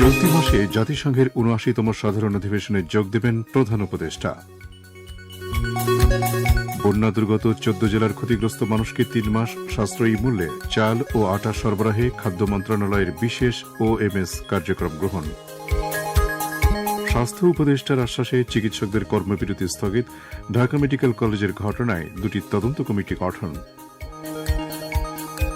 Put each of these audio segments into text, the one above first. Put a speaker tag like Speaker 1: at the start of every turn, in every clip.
Speaker 1: চলতি মাসে জাতিসংঘের ৭৯তম সাধারণ অধিবেশনে যোগ দেবেন প্রধান উপদেষ্টা। বন্যা দুর্গত ১৪ জেলার ক্ষতিগ্রস্ত মানুষকে ৩ মাস সাশ্রয়ী মূল্যে চাল ও আটা সরবরাহে খাদ্য মন্ত্রণালয়ের বিশেষ ওএমএস কার্যক্রম গ্রহণ। স্বাস্থ্য উপদেষ্টার আশ্বাসে চিকিৎসকদের কর্মবিরতি স্থগিত। ঢাকা মেডিকেল কলেজের ঘটনায় ২টি তদন্ত কমিটি গঠন।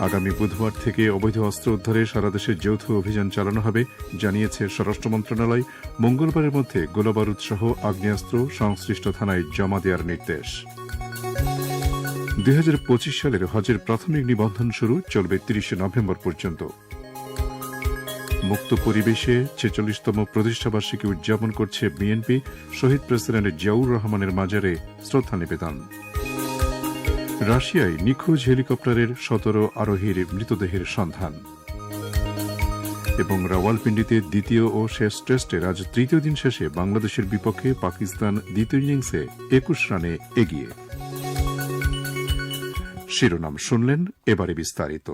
Speaker 1: আগামী বুধবার থেকে অবৈধ অস্ত্র উদ্ধারে সারা দেশে যৌথ অভিযান চালানো হবে জানিয়েছে স্বরাষ্ট্র মন্ত্রণালয়। মঙ্গলবারের মধ্যে গোলাবারুদ সহ আগ্নেয়াস্ত্র সংশ্লিষ্ট থানায় জমা দেওয়ার নির্দেশ। ২০২৫ সালের হজের প্রাথমিক নিবন্ধন শুরু, চলবে ৩০ নভেম্বর পর্যন্ত। মুক্ত পরিবেশে ৪৬তম প্রতিষ্ঠাবার্ষিকী উদযাপন করছে বিএনপি। শহীদ প্রেসিডেন্ট জিয়াউর রহমানের মাজারে শ্রদ্ধা নিবেদন। রাশিয়ায় নিখোঁজ হেলিকপ্টারের ১৭ আরোহীর মৃতদেহের সন্ধান। এবং রাওয়ালপিন্ডিতে দ্বিতীয় ও শেষ টেস্টের আজ তৃতীয় দিন শেষে বাংলাদেশের বিপক্ষে পাকিস্তান দ্বিতীয় ইনিংসে ২১ রানে এগিয়ে। শিরোনাম শুনলেন, এবারে বিস্তারিত।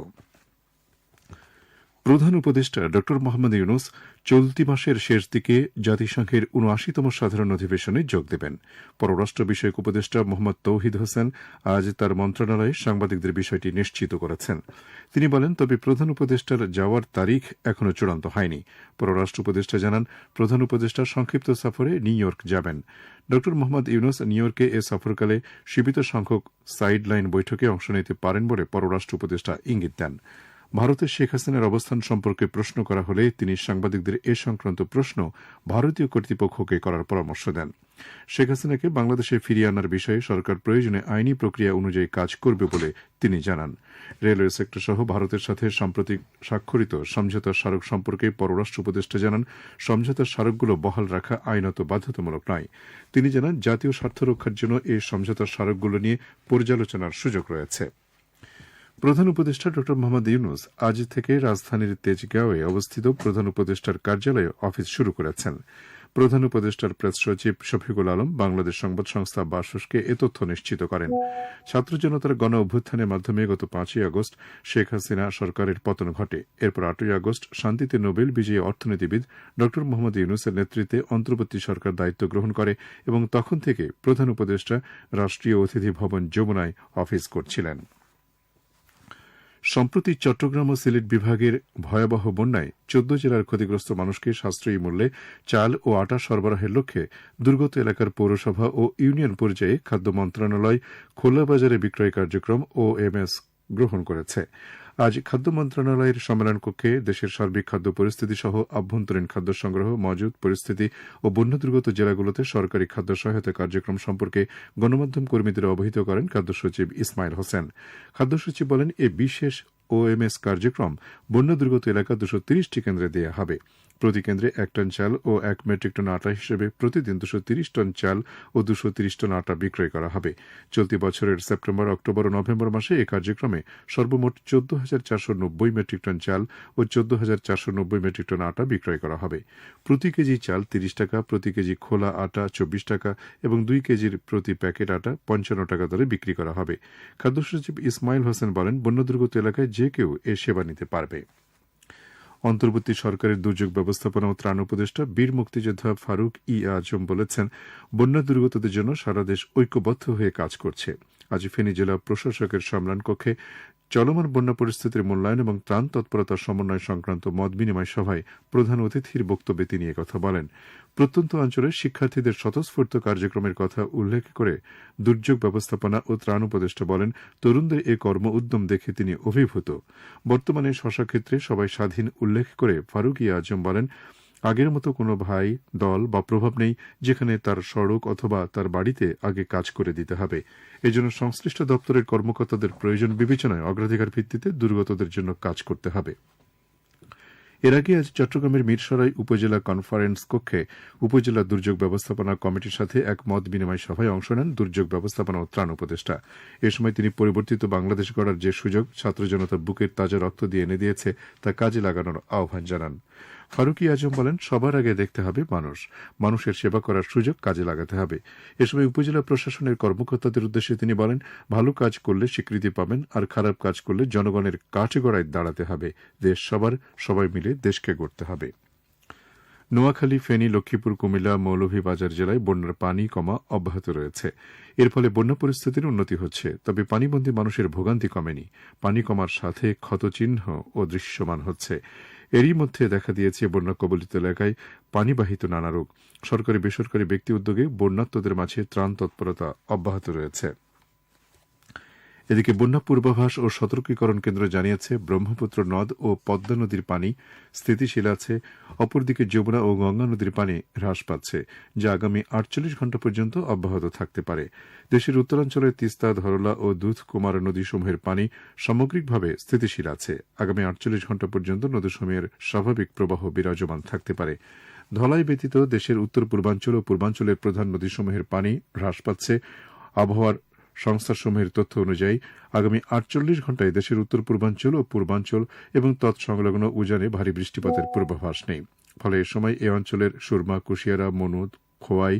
Speaker 1: প্রধান উপদেষ্টা ড মোহাম্মদ ইউনূস চলতি মাসের শেষ দিকে জাতিসংঘের ৭৯তম সাধারণ অধিবেশনে যোগ দেবেন। পররাষ্ট্র বিষয়ক উপদেষ্টা মোহাম্মদ তৌহিদ হোসেন আজ তার মন্ত্রণালয়ে সাংবাদিকদের বিষয়টি নিশ্চিত করেছেন। তিনি বলেন, তবে প্রধান উপদেষ্টার যাওয়ার তারিখ এখনও চূড়ান্ত হয়নি। পররাষ্ট্র উপদেষ্টা জানান, প্রধান উপদেষ্টা সংক্ষিপ্ত সফরে নিউ ইয়র্ক যাবেন। ড মোহাম্মদ ইউনূস নিউ ইয়র্কে এ সফরকালে সীমিত সংখ্যক সাইড লাইন বৈঠকে অংশ নিতে পারেন বলে পররাষ্ট্র উপদেষ্টা ইঙ্গিত দেন। ভারতে শেখ হাসিনার অবস্থান সম্পর্কে প্রশ্ন করা হলে তিনি সাংবাদিকদের এ সংক্রান্ত প্রশ্ন ভারতীয় কর্তৃপক্ষকে করার পরামর্শ দেন। শেখ হাসিনাকে বাংলাদেশে ফিরিয়ে আনার বিষয়ে সরকার প্রয়োজনে আইনি প্রক্রিয়া অনুযায়ী কাজ করবে বলে তিনি জানান। রেলওয়ে সেক্টর সহ ভারতের সাথে সাম্প্রতিক স্বাক্ষরিত সমঝোতা স্মারক সম্পর্কে পররাষ্ট্র উপদেষ্টা জানান, সমঝোতার স্মারকগুলো বহাল রাখা আইনত বাধ্যতামূলক নয়। তিনি জানান, জাতীয় স্বার্থ রক্ষার জন্য এই সমঝোতার স্মারকগুলো নিয়ে পর্যালোচনার সুযোগ রয়েছে। প্রধান উপদেষ্টা ড মোহাম্মদ ইউনূস আজ থেকে রাজধানীর তেজগাঁওয়ে অবস্থিত প্রধান উপদেষ্টার কার্যালয়ে অফিস শুরু করেছেন। প্রধান উপদেষ্টার প্রেস সচিব শফিকুল আলম বাংলাদেশ সংবাদ সংস্থা বাসসকে এ তথ্য নিশ্চিত করেন। ছাত্র জনতার গণ অভ্যুত্থানের মাধ্যমে গত ৫ই আগস্ট শেখ হাসিনা সরকারের পতন ঘটে। এরপর ৮ই আগস্ট শান্তিতে নোবেল বিজয়ী অর্থনীতিবিদ ড মোহাম্মদ ইউনূসের নেতৃত্বে অন্তর্বর্তী সরকার দায়িত্ব গ্রহণ করে এবং তখন থেকে প্রধান উপদেষ্টা রাষ্ট্রীয় অতিথি ভবন যমুনায় অফিস করছিলেন। সম্প্রতি চট্টগ্রাম ও সিলেট বিভাগের ভয়াবহ বন্যায় ১৪ জেলার ক্ষতিগ্রস্ত মানুষকে সাশ্রয়ী মূল্যে চাল ও আটা সরবরাহের লক্ষ্যে দুর্গত এলাকার পৌরসভা ও ইউনিয়ন পর্যায়ে খাদ্য মন্ত্রণালয় খোলা বাজারে বিক্রয় কার্যক্রম ওএমএস গ্রহণ করেছে। আজ খাদ্য মন্ত্রণালয়ের সম্মেলন কক্ষে দেশের সার্বিক খাদ্য পরিস্থিতি সহ আভ্যন্তরীণ খাদ্য সংগ্রহ, মজুদ পরিস্থিতি ও বন্যা দুর্গত জেলাগুলোতে সরকারি খাদ্য সহায়তা কার্যক্রম সম্পর্কে গণমাধ্যম কর্মীদের অবহিত করেন খাদ্য সচিব ইসমাইল হোসেন। খাদ্য সচিব বলেন, এই বিশেষ ওএমএস কার্যক্রম বন্যা দুর্গত এলাকা ২৩০টি কেন্দ্রে দেওয়া হবে। প্রতি কেন্দ্রে ১ টন চাল ও ১ মেট্রিক টন আটা হিসেবে প্রতিদিন ২৩০ টন চাল ও ২৩০ টন আটা বিক্রয় করা হবে। চলতি বছরের সেপ্টেম্বর, অক্টোবর ও নভেম্বর মাসে এই কার্যক্রমে সর্বমোট ১৪,৪৯০ মেট্রিক টন চাল ও ১৪,৪৯০ মেট্রিক টন আটা বিক্রয় করা হবে। প্রতি কেজি চাল ৩০ টাকা, প্রতি কেজি খোলা আটা ২৪ টাকা এবং ২ কেজির প্রতি প্যাকেট আটা ৫৫ টাকা দরে বিক্রি করা হবে। খাদ্য সচিব ইসমাইল হোসেন বলেন, বন্যা দুর্গত এলাকায় যে কেউ এ সেবা নিতে পারবে। অন্তর্বর্তী সরকারের দুর্যোগ ব্যবস্থাপনা ও ত্রাণ উপদেষ্টা বীর মুক্তিযোদ্ধা ফারুক আজম বলেছেন, বন্যা দুর্গতদের জন্য সারা দেশ ঐক্যবদ্ধ হয়ে কাজ করছে। আজ ফেনী জেলা প্রশাসকের সম্মেলন কক্ষে চলমান বন্যা পরিস্থিতির মূল্যায়ন এবং ত্রাণ তৎপরতা সমন্বয় সংক্রান্ত মত বিনিময় সভায় প্রধান অতিথির বক্তব্যে তিনি একথা বলেন। প্রত্যন্ত অঞ্চলের শিক্ষার্থীদের স্বতঃস্ফূর্ত কার্যক্রমের কথা উল্লেখ করে দুর্যোগ ব্যবস্থাপনা ও ত্রাণ উপদেষ্টা বলেন, তরুণদের এ কর্ম উদ্যম দেখে তিনি অভিভূত। বর্তমানে শশা ক্ষেত্রে সবাই স্বাধীন উল্লেখ করে ফারুক আজম বলেন, আগের মতো কোনো ভাই, দল বা প্রভাব নেই যেখানে তার সড়ক অথবা তার বাড়িতে আগে কাজ করে দিতে হবে। এজন্য সংশ্লিষ্ট দপ্তরের কর্মকর্তাদের প্রয়োজন বিবেচনায় অগ্রাধিকার ভিত্তিতে দুর্গতদের জন্য কাজ করতে হবে। এর আগে আজ চট্টগ্রামের মিরসরাই উপজেলা কনফারেন্স কক্ষে উপজেলা দুর্যোগ ব্যবস্থাপনা কমিটির সাথে এক মত বিনিময় সভায় অংশ নেন দুর্যোগ ব্যবস্থাপনা ও ত্রাণ উপদেষ্টা। এ সময় তিনি পরিবর্তিত বাংলাদেশ গড়ার যে সুযোগ ছাত্র জনতার বুকের তাজা রক্ত দিয়ে এনে দিয়েছে তা কাজে লাগানোর আহ্বান জানান। ফারুক আজম বলেন, সবার আগে দেখতে হবে মানুষের সেবা করার সুযোগ কাজে লাগাতে হবে। এ সময় উপজেলা প্রশাসনের কর্মকর্তাদের উদ্দেশ্যে তিনি বলেন, ভালো কাজ করলে স্বীকৃতি পাবেন, আর খারাপ কাজ করলে জনগণের কাঠগড়ায় দাঁড়াতে হবে। দেশ সবার, সবাই মিলে দেশকে গড়তে হবে। নোয়াখালী, ফেনী, লক্ষ্মীপুর, কুমিল্লা, মৌলভীবাজার জেলায় বন্যার পানি কমা অব্যাহত রয়েছে। এর ফলে বন্যা পরিস্থিতির উন্নতি হচ্ছে, তবে পানিবন্দী মানুষের ভোগান্তি কমেনি। পানি কমার সাথে ক্ষতচিহ্ন ও দৃশ্যমান হচ্ছে। এরই মধ্যে দেখা দিয়েছে বন্যা কবলিত এলাকায় পানিবাহিত নানা রোগ। সরকারি বেসরকারি ব্যক্তি উদ্যোগে বন্যার্তদের মাঝে ত্রাণ তৎপরতা অব্যাহত রয়েছে। এদিকে বন্যা পূর্বাভাস ও সতর্কীকরণ কেন্দ্র জানিয়েছে, ব্রহ্মপুত্র নদ ও পদ্মা নদীর পানি স্থিতিশীল আছে। অপরদিকে যমুনা ও গঙ্গা নদীর পানি হ্রাস পাচ্ছে, যা আগামী 48 ঘণ্টা পর্যন্ত অব্যাহত থাকতে পারে। দেশের উত্তরাঞ্চলের তিস্তা, ধরলা ও দুধকুমার নদীসমূহের পানি সামগ্রিকভাবে স্থিতিশীল আছে। আগামী 48 ঘণ্টা পর্যন্ত নদীসমূহের স্বাভাবিক প্রবাহ বিরাজমান থাকতে পারে। ধলাই ব্যতীত দেশের উত্তর পূর্বাঞ্চল ও পূর্বাঞ্চলের প্রধান নদীসমূহের পানি হ্রাস পাচ্ছে। আবহাওয়ার সংস্থাসমূহের তথ্য অনুযায়ী আগামী 48 ঘণ্টায় দেশের উত্তর পূর্বাঞ্চল ও পূর্বাঞ্চল এবং তৎসংলগ্ন উজানে ভারী বৃষ্টিপাতের পূর্বাভাস নেই। ফলে এ সময় এ অঞ্চলের সুরমা, কুশিয়ারা, মনুদ, খোয়াই,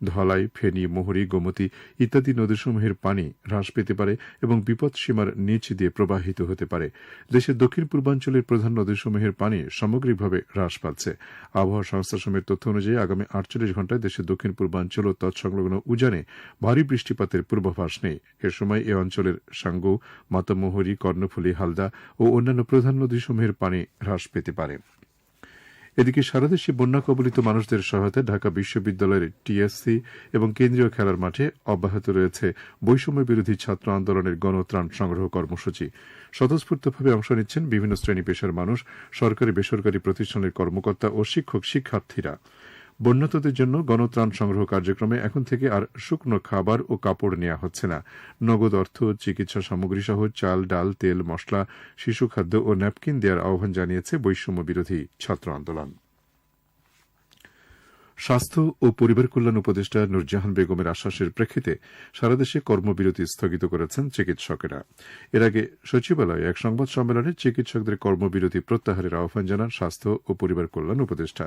Speaker 1: ধলাই, ফেনী, মোহরী, গোমতী ইত্যাদি নদীসমূহের পানি হ্রাস পেতে পারে এবং বিপদসীমার নিচ দিয়ে প্রবাহিত হতে পারে। দেশের দক্ষিণ পূর্বাঞ্চলের প্রধান নদীসমূহের পানি সামগ্রিকভাবে হ্রাস পাচ্ছে। আবহাওয়া সংস্থাসমূহের তথ্য অনুযায়ী আগামী 48 ঘণ্টায় দেশের দক্ষিণ পূর্বাঞ্চল ও তৎসংলগ্ন উজানে ভারী বৃষ্টিপাতের পূর্বাভাস নেই। এ সময় এ অঞ্চলের সাঙ্গু, মাতামোহরী, কর্ণফুলী, হালদা ও অন্যান্য প্রধান নদীসমূহের পানি হ্রাস পেতে পারে। এদিকে সারা দেশে বন্যা কবলিত মানুষদের সহায়তায় ঢাকা বিশ্ববিদ্যালয়ের টিএসসি এবং কেন্দ্রীয় খেলার মাঠে অব্যাহত রয়েছে বৈষম্য বিরোধী ছাত্র আন্দোলনের গণত্রাণ সংগ্রহ কর্মসূচি। স্বতঃস্ফূর্তভাবে অংশ নিচ্ছেন বিভিন্ন শ্রেণী পেশার মানুষ, সরকারি বেসরকারি প্রতিষ্ঠানের কর্মকর্তা ও শিক্ষার্থীরা। বন্যার্তদের জন্য গণত্রাণ সংগ্রহ কার্যক্রমে এখন থেকে আর শুকনো খাবার ও কাপড় নেওয়া হচ্ছে না। নগদ অর্থ, চিকিৎসা সামগ্রী সহ চাল, ডাল, তেল, মশলা, শিশু খাদ্য ও ন্যাপকিন দেওয়ার আহ্বান জানিয়েছে বৈষম্য বিরোধী ছাত্র আন্দোলন। স্বাস্থ্য ও পরিবার কল্যাণ উপদেষ্টা নুরজাহান বেগমের আশ্বাসের প্রেক্ষিতে সারা দেশে কর্মবিরতি স্থগিত করেছেন চিকিৎসকেরা। এর আগে সচিবালয়ে এক সংবাদ সম্মেলনে চিকিৎসকদের কর্মবিরতি প্রত্যাহারের আহ্বান জানান স্বাস্থ্য ও পরিবার কল্যাণ উপদেষ্টা।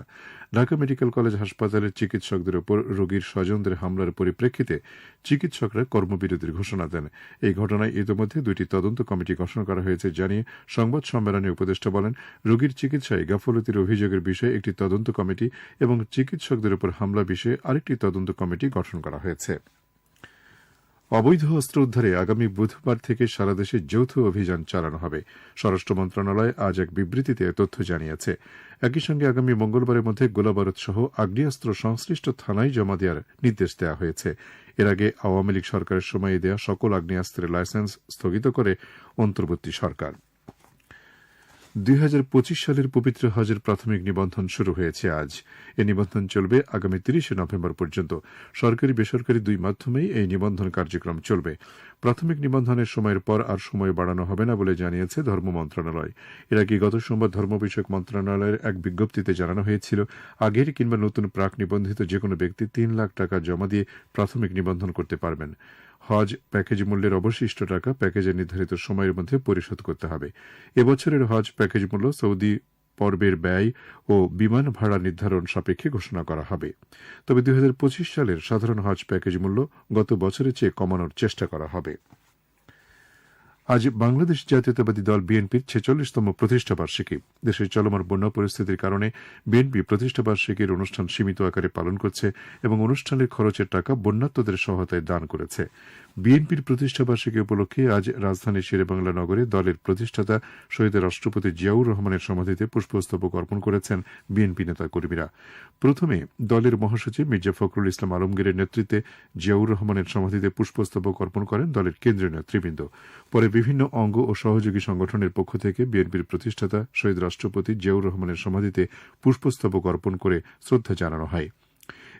Speaker 1: ঢাকা মেডিকেল কলেজ হাসপাতালের চিকিৎসকদের উপর রোগীর স্বজনদের হামলার পরিপ্রেক্ষিতে চিকিৎসকরা কর্মবিরতির ঘোষণা দেন। এই ঘটনায় ইতিমধ্যে 2টি তদন্ত কমিটি গঠন করা হয়েছে জানিয়ে সংবাদ সম্মেলনে উপদেষ্টা বলেন, রোগীর চিকিৎসায় গাফলতির অভিযোগের বিষয়ে একটি তদন্ত কমিটি এবং চিকিৎসকদের উপর হামলা বিষয়ে আরেকটি তদন্ত কমিটি গঠন করা হয়েছে। অবৈধ অস্ত্র উদ্ধারে আগামী বুধবার থেকে সারা দেশে যৌথ অভিযান চালানো হবে। স্বরাষ্ট্র মন্ত্রণালয় আজ এক বিবৃতিতে তথ্য জানিয়েছে। একই সঙ্গে আগামী মঙ্গলবারের মধ্যে গোলাবারুদ সহ আগ্নেয়াস্ত্র সংশ্লিষ্ট থানায় জমা দেওয়ার নির্দেশ দেওয়া হয়েছে। এর আগে আওয়ামী লীগ সরকারের সময়ে দেওয়া সকল আগ্নেয়াস্ত্রের লাইসেন্স স্থগিত করে অন্তর্বর্তী সরকার। 2025 সালের পবিত্র হজের প্রাথমিক নিবন্ধন শুরু হয়েছে আজ। এই নিবন্ধন চলবে আগামী 30 নভেম্বর পর্যন্ত। সরকারি বেসরকারি দুই মাধ্যমেই এই নিবন্ধন কার্যক্রম চলবে। প্রাথমিক নিবন্ধনের সময়ের পর আর সময় বাড়ানো হবে না বলে জানিয়েছে ধর্ম মন্ত্রণালয়। এর আগে গত সোমবার ধর্ম বিষয়ক মন্ত্রণালয়ের এক বিজ্ঞপ্তিতে জানানো হয়েছিল, আগের কিংবা নতুন প্রাক নিবন্ধিত যেকোনো ব্যক্তি 3 লাখ টাকা জমা দিয়ে প্রাথমিক নিবন্ধন করতে পারবেন। হজ প্যাকেজ মূল্যের অবশিষ্ট টাকা প্যাকেজের নির্ধারিত সময়ের মধ্যে পরিশোধ করতে হবে। এবছরের হজ প্যাকেজ মূল্য সৌদি পর্বের ব্যয় ও বিমান ভাড়া নির্ধারণ সাপেক্ষে ঘোষণা করা হবে। তবে 2025 সালের সাধারণ হজ প্যাকেজ মূল্য গত বছরের চেয়ে কমানোর চেষ্টা করা হবে। আজ বাংলাদেশ জাতীয়তাবাদী দল বিএনপির 46তম প্রতিষ্ঠাবার্ষিকী। দেশের চলমান বন্যা পরিস্থিতির কারণে বিএনপি প্রতিষ্ঠাবার্ষিকীর অনুষ্ঠান সীমিত আকারে পালন করছে এবং অনুষ্ঠানের খরচের টাকা বন্যার্তদের সহায়তায় দান করেছে। বিএনপির প্রতিষ্ঠাবার্ষিকী উপলক্ষে আজ রাজধানীর শেরেবাংলা নগরে দলের প্রতিষ্ঠাতা শহীদ রাষ্ট্রপতি জিয়াউর রহমানের সমাধিতে পুষ্পস্তবক অর্পণ করেছেন বিএনপি নেতাকর্মীরা। প্রথমে দলের মহাসচিব মির্জা ফখরুল ইসলাম আলমগীরের নেতৃত্বে জিয়াউর রহমানের সমাধিতে পুষ্পস্তবক অর্পণ করেন দলের কেন্দ্রীয় নেতৃবৃন্দ। পরে বিভিন্ন অঙ্গ ও সহযোগী সংগঠনের পক্ষ থেকে বিএনপির প্রতিষ্ঠাতা শহীদ রাষ্ট্রপতি জিয়াউর রহমানের সমাধিতে পুষ্পস্তবক অর্পণ করে শ্রদ্ধা জানানো হয়।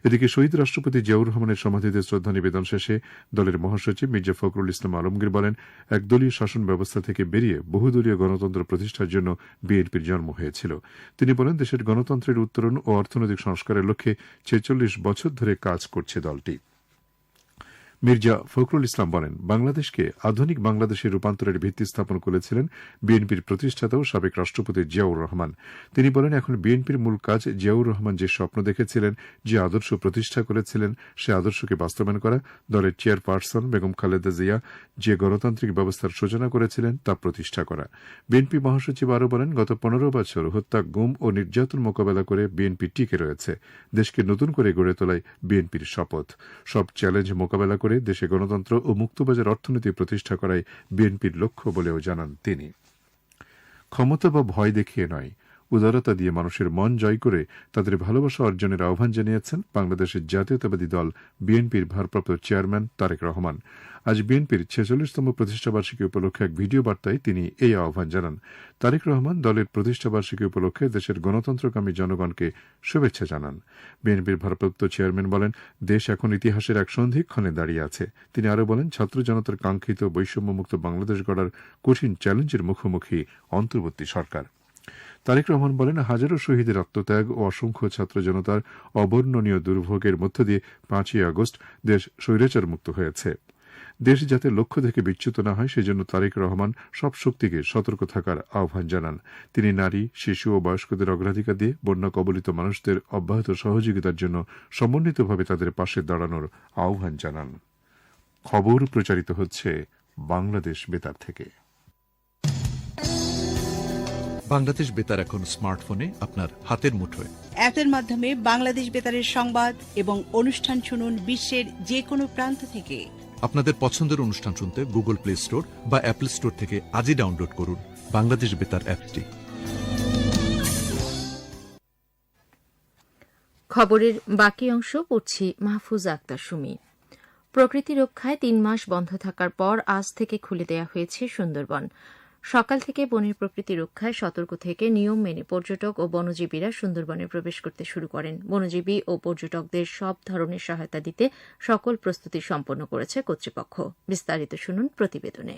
Speaker 1: এদিকে শহীদ রাষ্ট্রপতি জিয়াউর রহমানের সমাধিতে শ্রদ্ধা নিবেদন শেষে দলের মহাসচিব মির্জা ফখরুল ইসলাম আলমগীর বলেন, একদলীয় শাসন ব্যবস্থা থেকে বেরিয়ে বহুদলীয় গণতন্ত্র প্রতিষ্ঠার জন্য বিএনপির জন্ম হয়েছিল। তিনি বলেন, দেশের গণতন্ত্রের উত্তরণ ও অর্থনৈতিক সংস্কারের লক্ষ্যে 46 বছর ধরে কাজ করছে দলটি। মির্জা ফখরুল ইসলাম বলেন, বাংলাদেশকে আধুনিক বাংলাদেশে রূপান্তরের ভিত্তি স্থাপন করেছিলেন বিএনপির প্রতিষ্ঠাতা ও সাবেক রাষ্ট্রপতি জিয়াউর রহমান। তিনি বলেন, এখন বিএনপির মূল কাজ জিয়াউর রহমান যে স্বপ্ন দেখেছিলেন, যে আদর্শ প্রতিষ্ঠা করেছিলেন, সে আদর্শকে বাস্তবায়ন করা। দলের চেয়ারপারসন বেগম খালেদা জিয়া যে গণতান্ত্রিক ব্যবস্থার সূচনা করেছিলেন তা প্রতিষ্ঠা করা। বিএনপি মহাসচিব আরও বলেন, গত 15 বছর হত্যা, গুম ও নির্যাতন মোকাবেলা করে বিএনপি টিকে রয়েছে। দেশকে নতুন করে গড়ে তোলায় বিএনপির শপথ। সব চ্যালেঞ্জ মোকাবেলা করে দেশে গণতন্ত্র ও মুক্তবাজার অর্থনীতি প্রতিষ্ঠা করাই বিএনপির লক্ষ্য বলেও জানান তিনি। ক্ষমতা বা ভয় দেখিয়ে নয়, উদারতা দিয়ে মানুষের মন জয় করে তাদের ভালোবাসা অর্জনের আহ্বান জানিয়েছেন বাংলাদেশের জাতীয়তাবাদী দল বিএনপির ভারপ্রাপ্ত চেয়ারম্যান তারেক রহমান। আজ বিএনপির 46তম প্রতিষ্ঠাবার্ষিকী উপলক্ষে এক ভিডিও বার্তায় তিনি এই আহ্বান জানান। তারেক রহমান দলের প্রতিষ্ঠাবার্ষিকী উপলক্ষে দেশের গণতন্ত্রকামী জনগণকে শুভেচ্ছা জানান। বিএনপির ভারপ্রাপ্ত চেয়ারম্যান বলেন, দেশ এখন ইতিহাসের এক সন্ধিক্ষণে দাঁড়িয়ে আছে। তিনি আরও বলেন, ছাত্র জনতার কাঙ্ক্ষিত বৈষম্যমুক্ত বাংলাদেশ গড়ার কঠিন চ্যালেঞ্জের মুখোমুখি অন্তর্বর্তী সরকার। তারেক রহমান বলেন, হাজারো শহীদের আত্মত্যাগ ও অসংখ্য ছাত্র জনতার অবর্ণনীয় দুর্ভোগের মধ্য দিয়ে 5ই আগস্ট দেশ স্বৈরাচার মুক্ত হয়েছে। দেশ যাতে লক্ষ্য থেকে বিচ্যুত না হয়, সেজন্য তারেক রহমান সব শক্তিকে সতর্ক থাকার আহ্বান জানান। তিনি নারী, শিশু ও বয়স্কদের অগ্রাধিকার দিয়ে বন্যা কবলিত মানুষদের অব্যাহত সহযোগিতার জন্য সমন্বিতভাবে তাদের পাশে দাঁড়ানোর আহ্বান জানান। খবর প্রচারিত হচ্ছে বাংলাদেশ বেতার থেকে।
Speaker 2: বাংলাদেশ বেতার এখন স্মার্টফোনে আপনার হাতের মুঠোয়।
Speaker 3: অ্যাপের মাধ্যমে বাংলাদেশ বেতারের সংবাদ এবং অনুষ্ঠান শুনুন বিশ্বের যে কোনো প্রান্ত থেকে।
Speaker 2: আপনাদের পছন্দের অনুষ্ঠান শুনতে গুগল প্লে স্টোর বা অ্যাপল স্টোর থেকে আজই ডাউনলোড করুন বাংলাদেশ বেতার অ্যাপটি।
Speaker 4: খবরের বাকি অংশ পড়ছি মাহফুজ আক্তার সুমি। প্রকৃতি রক্ষায় 3 মাস বন্ধ থাকার পর আজ থেকে খুলে দেওয়া হয়েছে সুন্দরবন। সকাল থেকে বনের প্রকৃতি রক্ষায় সতর্ক থেকে নিয়ম মেনে পর্যটক ও বনজীবীরা সুন্দরবনে প্রবেশ করতে শুরু করেন। বনজীবী ও পর্যটকদের সব ধরনের সহায়তা দিতে সকল প্রস্তুতি সম্পন্ন করেছে কর্তৃপক্ষ। বিস্তারিত শুনুন প্রতিবেদনে।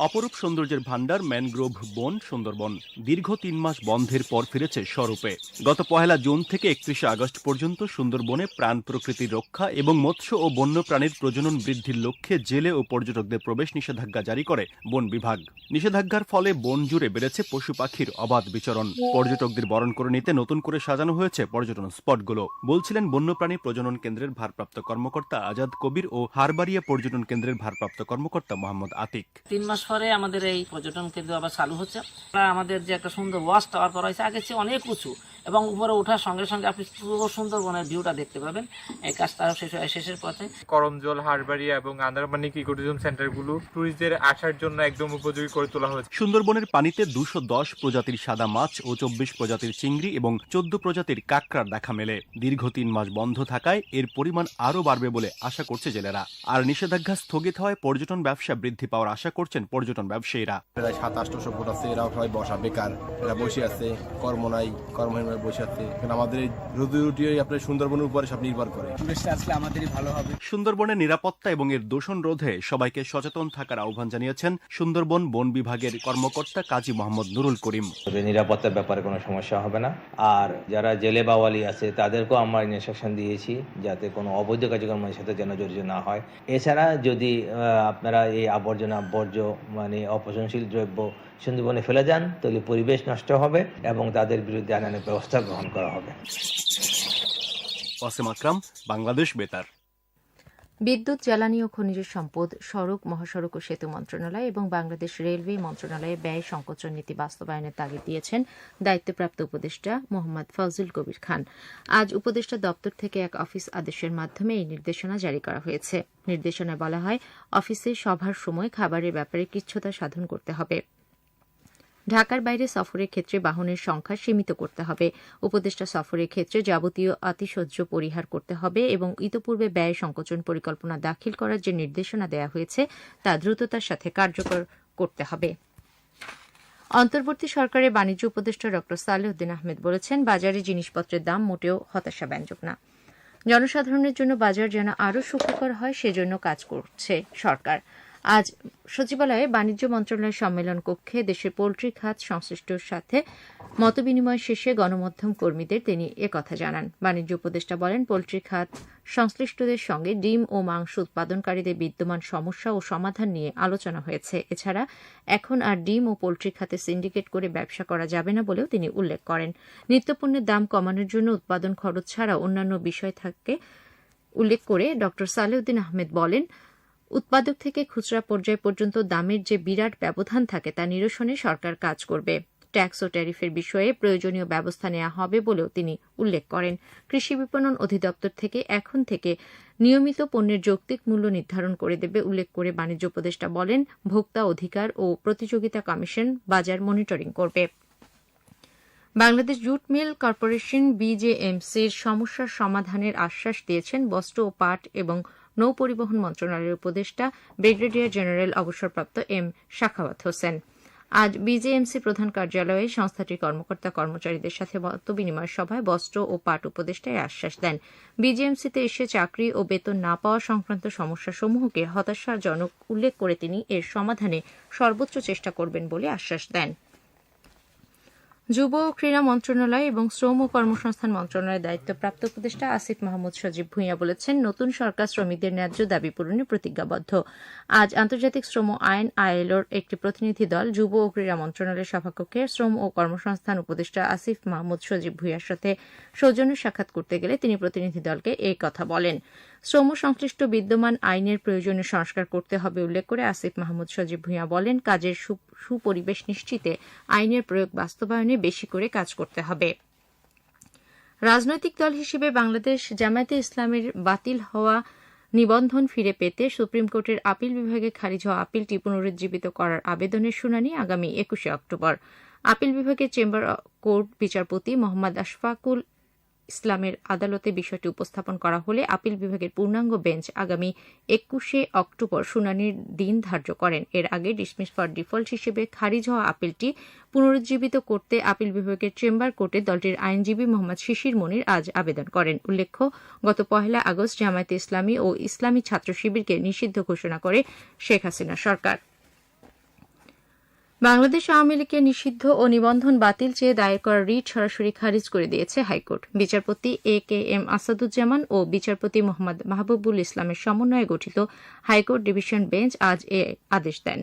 Speaker 5: অপরূপ সৌন্দর্যের ভান্ডার ম্যানগ্রোভ বন সুন্দরবন দীর্ঘ 3 মাস বন্ধের পর ফিরেছে স্বরূপে। গত 1 জুন থেকে 31 আগস্ট পর্যন্ত সুন্দরবনে প্রাণ প্রকৃতির রক্ষা এবং মৎস্য ও বন্যপ্রাণীর প্রজনন বৃদ্ধির লক্ষ্যে জেলে ও পর্যটকদের প্রবেশ নিষেধাজ্ঞা জারি করে বন বিভাগ। নিষেধাজ্ঞার ফলে বন জুড়ে বেড়েছে পশু পাখির অবাধ বিচরণ। পর্যটকদের বরণ করে নিতে নতুন করে সাজানো হয়েছে পর্যটন স্পটগুলো, বলছিলেন বন্যপ্রাণী প্রজনন কেন্দ্রের ভারপ্রাপ্ত কর্মকর্তা আজাদ কবির ও হারবাড়িয়া পর্যটন কেন্দ্রের ভারপ্রাপ্ত কর্মকর্তা মোহাম্মদ আতিক।
Speaker 6: 3 মাস পরে আমাদের এই পর্যটন কেন্দ্র আবার চালু হচ্ছে। আমাদের যে একটা সুন্দর ওয়াচ টাওয়ার করা হয়েছে, আগের চেয়ে অনেক উঁচু, এবং উপরে ওঠার সঙ্গে সঙ্গে আপনি পুরো সুন্দরবনের ভিউটা দেখতে পাবেন। এই কাজটা শেষের পথে।
Speaker 7: করমজল, হারবাড়িয়া এবং আন্দারমানিক ইকোটুরিজম সেন্টারগুলো ট্যুরিস্টদের আসার জন্য একদম উপযোগী করে তোলা হয়েছে।
Speaker 5: সুন্দরবনের পানিতে 210 প্রজাতির সাদা মাছ ও 24 প্রজাতির চিংড়ি এবং 14 প্রজাতির কাঁকড়ার দেখা মেলে। দীর্ঘ 3 মাস বন্ধ থাকায় এর পরিমাণ আরও বাড়বে বলে আশা করছে জেলেরা। আর নিষেধাজ্ঞা স্থগিত হওয়ায় পর্যটন ব্যবসা বৃদ্ধি পাওয়ার আশা করছেন পর্যটন ব্যবসায়ীরা।
Speaker 8: প্রায় 700-800 ফুট আছে, এরাও সবাই বসা বেকার, এরা বসে আছে, কর্ম নাই, কর্মহীন বসে আছে। আমাদের এই রুটি রুটি আপনার সুন্দরবনের উপরে সব নির্ভর করে।
Speaker 6: আসলে আমাদেরই ভালো হবে।
Speaker 5: সুন্দরবনের নিরাপত্তা এবং এর দূষণ রোধে সবাইকে সচেতন থাকার আহ্বান জানিয়েছেন সুন্দরবন বন বিভাগের কর্মকর্তা কাজী মোহাম্মদ নুরুল করিম।
Speaker 9: নিরাপত্তার ব্যাপারে কোনো সমস্যা হবে না। আর যারা জেলে বাওয়ালি আছে তাদেরকেও আমরা ইনস্ট্রাকশন দিয়েছি যাতে কোনো অবৈধ কার্যক্রমের সাথে যেন জড়িত না হয়। এছাড়া যদি আপনারা এই আবর্জনা, বর্জ্য মানে অপচনশীল দ্রব্য সুন্দরবনে ফেলে যান তাহলে পরিবেশ নষ্ট হবে এবং তাদের বিরুদ্ধে আইনানুগ ব্যবস্থা গ্রহণ করা হবে।
Speaker 5: ওয়াসিম আকরাম, বাংলাদেশ বেতার।
Speaker 4: বিদ্যুৎ, জ্বালানি ও খনিজ সম্পদ, সড়ক, মহাসড়ক ও সেতু মন্ত্রণালয় এবং বাংলাদেশ রেলওয়ে মন্ত্রণালয়ে ব্যয় সংকোচন নীতি বাস্তবায়নের তাগিদ দিয়েছেন দায়িত্বপ্রাপ্ত উপদেষ্টা মোহাম্মদ ফজলুল কবির খান। আজ উপদেষ্টা দপ্তর থেকে এক অফিস আদেশের মাধ্যমে এই নির্দেশনা জারি করা হয়েছে। নির্দেশনায় বলা হয়, অফিসে সভার সময় খাবারের ব্যাপারে কৃচ্ছ্রতা সাধন করতে হবে। ঢাকার বাইরে সফরের ক্ষেত্রে বাহনের সংখ্যা সীমিত করতে হবে। উপদেষ্টা সফরের ক্ষেত্রে যাবতীয় আতিশয্য পরিহার করতে হবে এবং ইতপূর্বে ব্যয় সংকোচন পরিকল্পনা দাখিল করার যে নির্দেশনা দেওয়া হয়েছে তা দ্রুততার সাথে কার্যকর করতে হবে। অন্তর্বর্তী সরকারের বাণিজ্য উপদেষ্টা ড সালেউদ্দিন আহমেদ বলেছেন, বাজারে জিনিসপত্রের দাম মোটেও হতাশাব্যঞ্জক না। জনসাধারণের জন্য বাজার যেন আরও সুখকর হয় সেজন্য কাজ করছে সরকার। আজ সচিবালয়ে বাণিজ্য মন্ত্রণালয়ের সম্মেলন কক্ষে দেশের পোল্ট্রি খাত সংশ্লিষ্টর সাথে মতবিনিময় শেষে গণমাধ্যম কর্মীদের তিনি একথা জানান। বাণিজ্য উপদেষ্টা বলেন, পোল্ট্রি খাত সংশ্লিষ্টদের সঙ্গে ডিম ও মাংস উৎপাদনকারীদের বিদ্যমান সমস্যা ও সমাধান নিয়ে আলোচনা হয়েছে। এছাড়া এখন আর ডিম ও পোল্ট্রি খাতে সিন্ডিকেট করে ব্যবসা করা যাবে না বলেও তিনি উল্লেখ করেন। নিত্যপণ্যের দাম কমানোর জন্য উৎপাদন খরচ ছাড়া অন্যান্য বিষয় থাকে উল্লেখ করে ড সালেউদ্দিন আহমেদ বলেন, উৎপাদক থেকে খুচরা পর্যায় পর্যন্ত দামের যে বিরাট ব্যবধান থাকে তা নিরসনে সরকার কাজ করবে। ট্যাক্স ও ট্যারিফের বিষয়ে প্রয়োজনীয় ব্যবস্থা নেওয়া হবে বলেও তিনি উল্লেখ করেন। কৃষি বিপণন অধিদপ্তর থেকে এখন থেকে নিয়মিত পণ্যের যৌক্তিক মূল্য নির্ধারণ করে দেবে উল্লেখ করে বাণিজ্য উপদেষ্টা বলেন, ভোক্তা অধিকার ও প্রতিযোগিতা কমিশন বাজার মনিটরিং করবে। বাংলাদেশ জুট মিল কর্পোরেশন বিজেএমসির সমস্যার সমাধানের আশ্বাস দিয়েছেন বস্ত্র ও পাট এবং নৌ পরিবহন মন্ত্রণালয়ের উপদেষ্টা ব্রিগেডিয়ার জেনারেল অবসরপ্রাপ্ত এম শাখাওয়াত হোসেন। আজ বিজেএমসি প্রধান কার্যালয়ে সংস্থাটির কর্মকর্তা কর্মচারীদের সাথে মতবিনিময় সভায় বস্ত্র ও পাট উপদেষ্টা এই আশ্বাস দেন। বিজেএমসিতে এসে চাকরি ও বেতন না পাওয়া সংক্রান্ত সমস্যাসমূহকে হতাশাজনক উল্লেখ করে তিনি এর সমাধানে সর্বোচ্চ চেষ্টা করবেন বলে আশ্বাস দেন। যুব ও ক্রীড়া মন্ত্রণালয় এবং শ্রম ও কর্মসংস্থান মন্ত্রণালয়ের দায়িত্বপ্রাপ্ত উপদেষ্টা আসিফ মাহমুদ সজীব ভূঁইয়া বলেছেন, নতুন সরকার শ্রমিকদের ন্যায্য দাবি পূরণে প্রতিজ্ঞাবদ্ধ। আজ আন্তর্জাতিক শ্রম আইন আইএলওর একটি প্রতিনিধি দল যুব ও ক্রীড়া মন্ত্রণালয়ের সভাকক্ষে শ্রম ও কর্মসংস্থান উপদেষ্টা আসিফ মাহমুদ সজীব ভূঁইয়ার সাথে সৌজন্য সাক্ষাৎ করতে গেলে তিনি প্রতিনিধি দলকে এই কথা বলেন। শ্রম সংশ্লিষ্ট বিদ্যমান আইনের প্রয়োজনীয় সংস্কার করতে হবে উল্লেখ করে আসিফ মাহমুদ সজীব ভূঁইয়া বলেন, কাজের সুপরিবেশ নিশ্চিতে আইনের প্রয়োগ বাস্তবায়নে বেশি করে কাজ করতে হবে। রাজনৈতিক দল হিসেবে বাংলাদেশ জামায়াতে ইসলামের বাতিল হওয়া নিবন্ধন ফিরে পেতে সুপ্রিম কোর্টের আপিল বিভাগে খারিজ হওয়া আপিলটি পুনরুজ্জীবিত করার আবেদনের শুনানি আগামী ২১ অক্টোবর। আপিল বিভাগের চেম্বার কোর্ট বিচারপতি মোহাম্মদ আশফাকুল ইসলামের আদালতে বিষয়টি উপস্থাপন করা হলে আপিল বিভাগের পূর্ণাঙ্গ বেঞ্চ আগামী ২১ অক্টোবর শুনানির দিন ধার্য করেন। এর আগে ডিসমিস ফর ডিফল্ট হিসেবে খারিজ হওয়া আপিলটি পুনরুজ্জীবিত করতে আপিল বিভাগের চেম্বার কোর্টে দলটির আইনজীবী মোহাম্মদ শিশির মনির আজ আবেদন করেন। উল্লেখ্য, গত ১ আগস্ট জামায়াতে ইসলামী ও ইসলামী ছাত্র শিবিরকে নিষিদ্ধ ঘোষণা করে শেখ হাসিনা সরকার। বাংলাদেশ আওয়ামী লীগের নিষিদ্ধ ও নিবন্ধন বাতিল চেয়ে দায়ের করা রিট সরাসরি খারিজ করে দিয়েছে হাইকোর্ট। বিচারপতি এ.কে.এম. আসাদুজ্জামান ও বিচারপতি মোহাম্মদ মাহবুবুল ইসলামের সমন্বয়ে গঠিত হাইকোর্ট ডিভিশন বেঞ্চ আজ এ আদেশ দেন।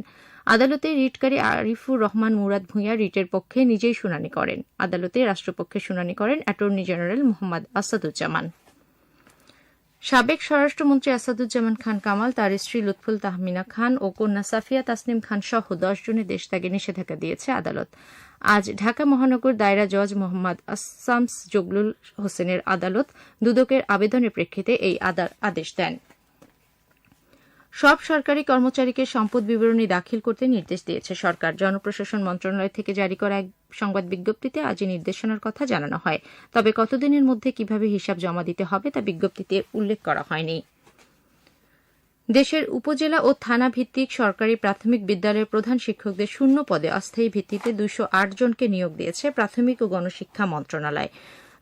Speaker 4: আদালতে রিটকারী আরিফুর রহমান মুরাদ ভূঁইয়া রিটের পক্ষে নিজেই শুনানি করেন। আদালতে রাষ্ট্রপক্ষে শুনানি করেন অ্যাটর্নি জেনারেল মোহাম্মদ আসাদুজ্জামান। সাবেক স্বরাষ্ট্রমন্ত্রী আসাদুজ্জামান খান কামাল, তার স্ত্রী লুৎফুল তাহমিনা খান ও কন্যা সাফিয়া তাসনিম খান সহ ১০ জনের দেশত্যাগে নিষেধাজ্ঞা দিয়েছে আদালত। আজ ঢাকা মহানগর দায়রা জজ মোহাম্মদ আসামস জগলুল হোসেনের আদালত দুদকের আবেদনের প্রেক্ষিতে এই আদেশ দেন। সব সরকারি কর্মচারীকে সম্পদ বিবরণী দাখিল করতে নির্দেশ দিয়েছে সরকার। জনপ্রশাসন মন্ত্রণালয় থেকে জারি করা এক সংবাদ বিজ্ঞপ্তিতে আজ নির্দেশনার কথা জানানো হয়। তবে কতদিনের মধ্যে কিভাবে হিসাব জমা দিতে হবে তা বিজ্ঞপ্তিতে উল্লেখ করা হয়নি। দেশের উপজেলা ও থানা ভিত্তিক সরকারি প্রাথমিক বিদ্যালয়ের প্রধান শিক্ষকদের শূন্য পদে অস্থায়ী ভিত্তিতে ২০৮ জনকে নিয়োগ দিয়েছে প্রাথমিক ও গণশিক্ষা মন্ত্রণালয়।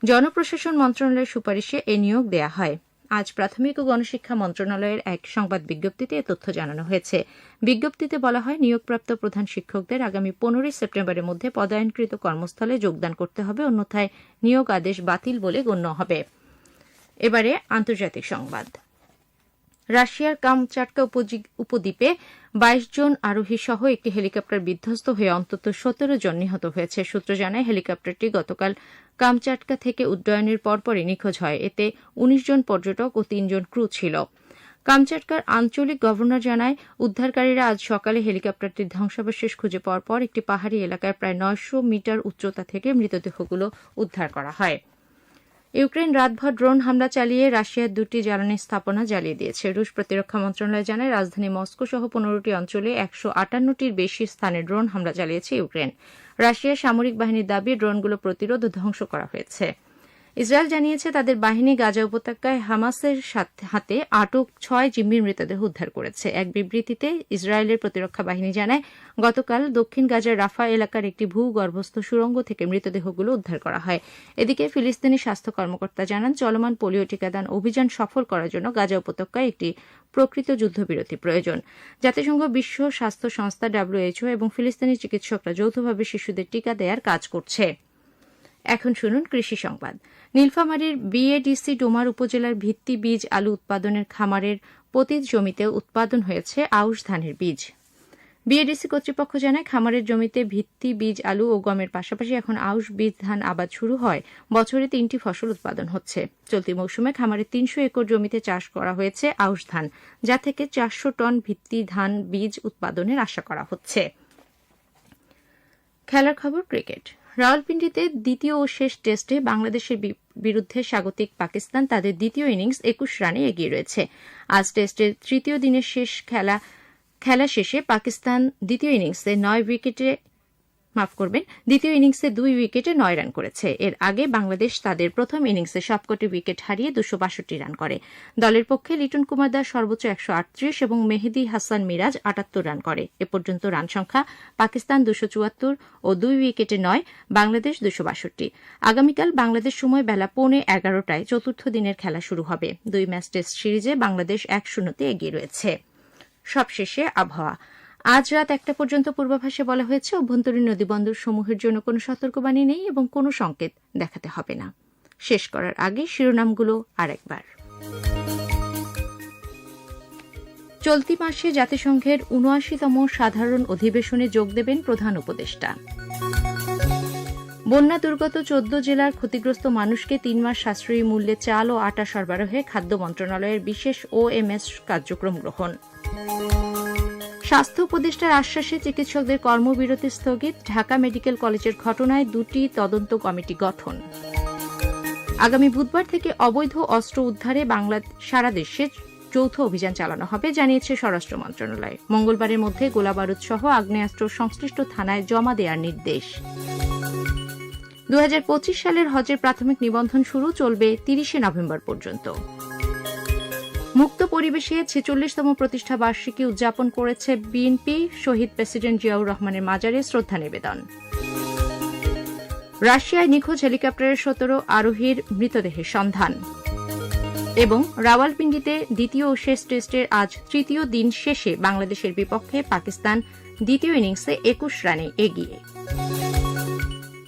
Speaker 4: জনপ্রশাসন মন্ত্রণালয়ের সুপারিশে এ নিয়োগ দেয়া হয়। আজ প্রাথমিক ও গণশিক্ষা মন্ত্রণালয়ের এক সংবাদ বিজ্ঞপ্তিতে এ তথ্য জানানো হয়েছে। বিজ্ঞপ্তিতে বলা হয়, নিয়োগপ্রাপ্ত প্রধান শিক্ষকদের আগামী ১৫ সেপ্টেম্বরের মধ্যে পদায়নকৃত কর্মস্থলে যোগদান করতে হবে, অন্যথায় নিয়োগ আদেশ বাতিল বলে গণ্য হবে। এবারে আন্তর্জাতিক সংবাদ। রাশিয়ার কামচাটকা উপদ্বীপে ২২ জন আরোহী সহ একটি হেলিকপ্টার বিধ্বস্ত হয়ে অন্তত ১৭ জন নিহত হয়েছে। সূত্র জানায়, হেলিকপ্টারটি গতকাল কামচাটকা থেকে উড্ডয়নের পরপরই নিখোঁজ হয়। এতে ১৯ জন পর্যটক ও ৩ জন ক্রু ছিল। কামচাটকার আঞ্চলিক গভর্নর জানায়, উদ্ধারকারীরা আজ সকালে হেলিকপ্টারটির ধ্বংসাবশেষ খুঁজে পাওয়ার পর একটি পাহাড়ি এলাকায় প্রায় ৯০০ মিটার উচ্চতা থেকে মৃতদেহগুলো উদ্ধার করা হয়। ইউক্রেন রাতভর ড্রোন হামলা চালিয়ে রাশিয়ার ২টি জ্বালানি স্থাপনা জ্বালিয়ে দিয়েছে। রুশ প্রতিরক্ষা মন্ত্রণালয় জানায়, রাজধানী মস্কো সহ ১৫টি অঞ্চলে ১৫৮টির বেশি স্থানে ড্রোন হামলা চালিয়েছে ইউক্রেন। রাশিয়ার সামরিক বাহিনীর দাবি, ড্রোনগুলো প্রতিরোধ ও ধ্বংস করা হয়েছে। ইসরায়েল জানিয়েছে তাদের বাহিনী গাজা উপত্যকায় হামাসের হাতে আটক 6 জিম্মির মৃতদেহ উদ্ধার করেছে। এক বিবৃতিতে ইসরায়েলের প্রতিরক্ষা বাহিনী জানায়, গতকাল দক্ষিণ গাজার রাফা এলাকার একটি ভূগর্ভস্থ সুড়ঙ্গ থেকে মৃতদেহগুলো উদ্ধার করা হয়। এদিকে ফিলিস্তিনি স্বাস্থ্য কর্মকর্তা জানান, চলমান পোলিও টিকাদান অভিযান সফল করার জন্য গাজা উপত্যকায় একটি প্রকৃত যুদ্ধবিরতি প্রয়োজন। জাতিসংঘ, বিশ্ব স্বাস্থ্য সংস্থা WHO এবং ফিলিস্তিনি চিকিৎসকরা যৌথভাবে শিশুদের টিকা দেওয়ার কাজ করছে। এখন শুনুন কৃষি সংবাদ। নীলফামারীর বিএডিসি ডোমার উপজেলার ভিত্তি বীজ আলু উৎপাদনের খামারের পতিত জমিতে উৎপাদন হয়েছে আউশ ধানের বীজ। বিএডিসি কর্তৃপক্ষ জানায়, খামারের জমিতে ভিত্তি বীজ আলু ও গমের পাশাপাশি এখন আউশ বীজ ধান আবাদ শুরু হয়। বছরে 3টি ফসল উৎপাদন হচ্ছে। চলতি মৌসুমে খামারে 300 একর জমিতে চাষ করা হয়েছে আউশ ধান, যা থেকে 400 টন ভিত্তি ধান বীজ উৎপাদনের আশা করা হচ্ছে। খেলার খবর, ক্রিকেট। রাওয়ালপিন্ডিতে দ্বিতীয় ও শেষ টেস্টে বাংলাদেশের বিরুদ্ধে স্বাগতিক পাকিস্তান তাদের দ্বিতীয় ইনিংস 21 রানে এগিয়ে রয়েছে। আজ টেস্টের তৃতীয় দিনের শেষ খেলা শেষে পাকিস্তান দ্বিতীয় ইনিংসে 2 উইকেটে 9 রান করেছে। এর আগে বাংলাদেশ তাদের প্রথম ইনিংসে সবকটি উইকেট হারিয়ে 262 রান করে। দলের পক্ষে লিটন কুমার দাস সর্বোচ্চ 138 এবং মেহেদী হাসান মিরাজ 78 রান করে। এ পর্যন্ত রান সংখ্যা পাকিস্তান 274 ও 2 উইকেটে 9, বাংলাদেশ 262। আগামীকাল বাংলাদেশ সময় বেলা 11:15টায় চতুর্থ দিনের খেলা শুরু হবে। 2 ম্যাচ টেস্ট সিরিজে বাংলাদেশ 1-0 এগিয়ে রয়েছে। সবশেষে আবহাওয়া। আজ রাত 1টা পর্যন্ত পূর্বাভাসে বলা হয়েছে, অভ্যন্তরীণ নদীবন্দর সমূহের জন্য কোনো সতর্কবাণী নেই এবং কোনো সংকেত দেখাতে হবে না। শেষ করার আগে শিরোনামগুলো আরেকবার। চলতি মাসে জাতিসংঘের ৭৯তম সাধারণ অধিবেশনে যোগ দেবেন প্রধান উপদেষ্টা। বন্যা দুর্গত 14 জেলার ক্ষতিগ্রস্ত মানুষকে 3 মাস সাশ্রয়ী মূল্যে চাল ও আটা সরবরাহে খাদ্য মন্ত্রণালয়ের বিশেষ OMS কার্যক্রম গ্রহণ। স্বাস্থ্য উপদেষ্টার আশ্বাসে চিকিৎসকদের কর্মবিরতি স্থগিত। ঢাকা মেডিকেল কলেজের ঘটনায় 2টি তদন্ত কমিটি গঠন। আগামী বুধবার থেকে অবৈধ অস্ত্র উদ্ধারে সারা দেশে যৌথ অভিযান চালানো হবে, জানিয়েছে স্বরাষ্ট্র মন্ত্রণালয়। মঙ্গলবারের মধ্যে গোলাবারুদ সহ আগ্নেয়াস্ত্র সংশ্লিষ্ট থানায় জমা দেওয়ার নির্দেশ। 2025 সালের হজের প্রাথমিক নিবন্ধন শুরু, চলবে 30 নভেম্বর পর্যন্ত। মুক্ত পরিবেশে 46তম প্রতিষ্ঠা বার্ষিকী উদযাপন করেছে বিএনপি। শহীদ প্রেসিডেন্ট জিয়াউর রহমানের মাজারে শ্রদ্ধা নিবেদন। রাশিয়ায় নিখোঁজ হেলিকপ্টারের 17 আরোহীর মৃতদেহের সন্ধান। এবং রাওয়ালপিন্ডিতে দ্বিতীয় ও শেষ টেস্টের আজ তৃতীয় দিন শেষে বাংলাদেশের বিপক্ষে পাকিস্তান দ্বিতীয় ইনিংসে 21 রানে এগিয়ে।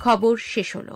Speaker 4: খবর শেষ হল।